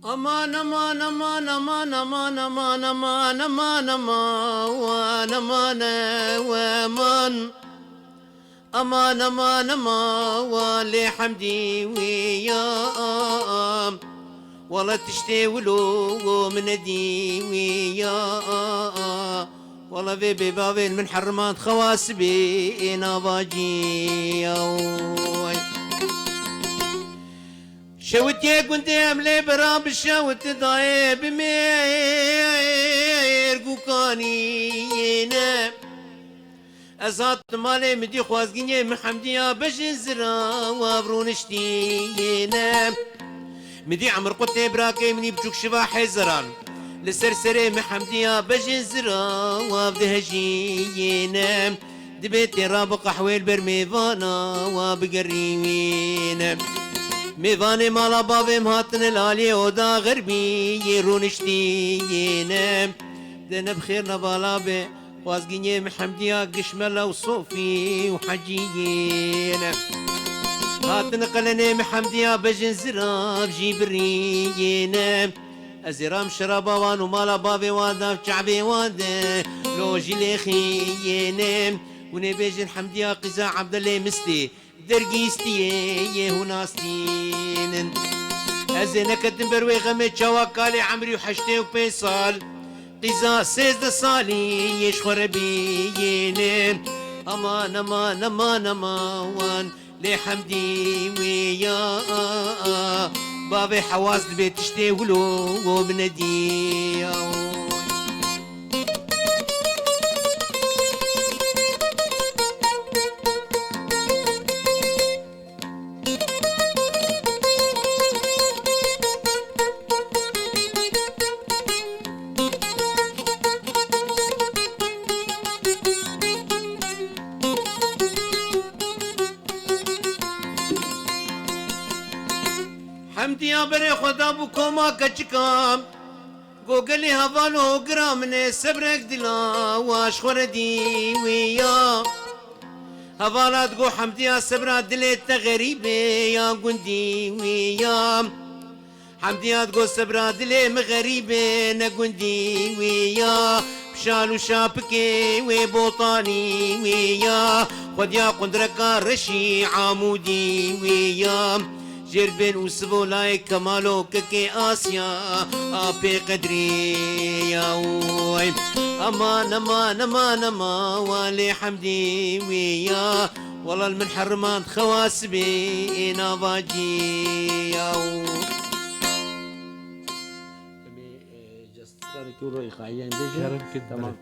امان امان امان امان امان امان امان امان امان امان وامان امان امان امان لحمدي ويا والله تشتي ولو من دي ويا والله في بابين من حرمات خواسبي نباجي شوت يا كنت املي براب الشوت ضايب مير قوكانينا ازات مالي مدي خوازقيني محمدية باش الزرا وابرونشتينا مدي عمر قطي براكي مني بجوك شباح زران لسرسري محمدية باش الزرا وابدهجينا دبيتي رابق حويل برميفانا وابقريوين ميفاني مالا بابي مهاتن الالي ودا غربي يرونشتينا دنا بخير نبالا بي وازقيني محمدية قشملة وصوفي وحجيين هاتن قلني محمدية بجن زراب جيبريين ازرام شرابا وانو مالا بابي وادا شعبي وادا لو جيلي خيين ونبيجن حمدية قزا عبد الله مستي درقيستي هناستين ازينا كتنبر ويغمي شواكالي عمري وحشتي وبيصال قزا سيزد صالي يشخر بيين امان امان امان امان لحمدي ويا بابي حواس البيت تشتي ولو بندي حمدي يا بري خدا بكوما كچكام گوگلی هوالو گرامنه صبرك دلا واش خوردي ويا هوالات گو حمدي يا صبرات دلت غريبه يا گندي ويا حمدي يا گو صبرات دلي مغريبه نگندي ويا بشالو شابكي وبوطاني ويا خد يا قندركا رشي عمودي ويا جربن وسبو لايك كمالو ككي آسيا آبي قدري يا وي أمان أمان أمان أمان والي حمدي ويا والله من حرمان خواسبي نافاجي يا تمام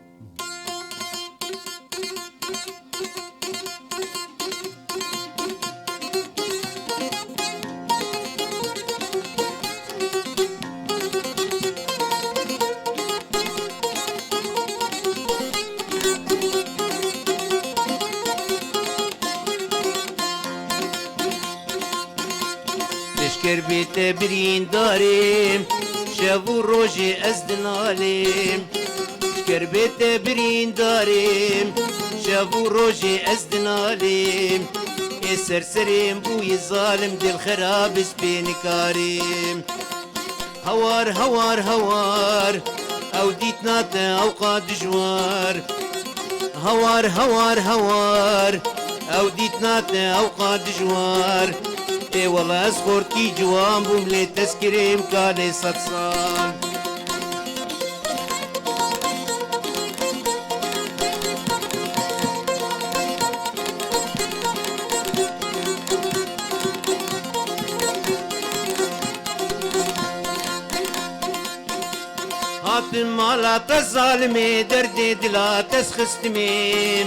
تشكر بيت برين داريم شافو روجي أزدن عليم تشكر بيت برين داريم شافو روجي أزدن عليم السرسريم بوي الظالم دي الخرابس بين كاريم هوار هوار هوار أو ديتنات أو قاد جوار هوار هوار هوار أو ديتنات أو قاد جوار اي والله اصغر كي جوان بوملي تسكريم كالي صتصان هاتم مالا تظالمي دردي دلا تسخستمي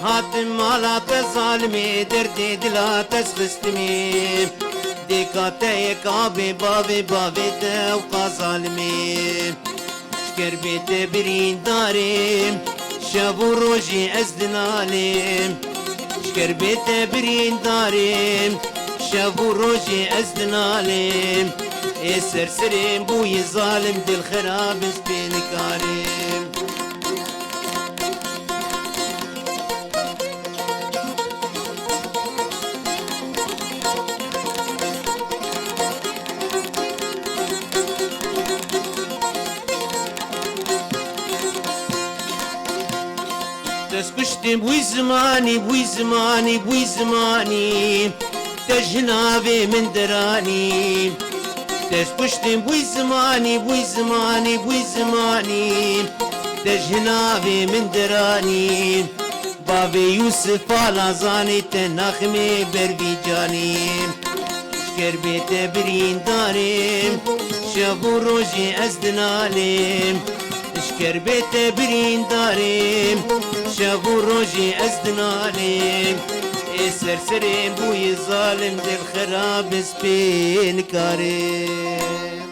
هاتم مالا تظالمي دردي دلا تسخستمي ديكاتي كابي بابي بابي توقع ظالمي شكر بيت برين داريم شافو روجي أزدن عليم شكر بيت برين داريم شافو روجي أزدن عليم السرسرين بوي ظالم دي الخرابس بين كاريم پشتم بوی زمانی بوی زمانی بوی زمانی تجنابي من دراني تش پشتم بوی زمانی بوی زمانی بوی زمانی تجنابي من دراني بابي يوسف على تنخمي بربي جاني شكر بيت برين دارم شابو روجي ازدنالم شكر بيت برين دارم شابو روجي ازدنالم سرسرين بوي ظالم دل خراب سبين كارم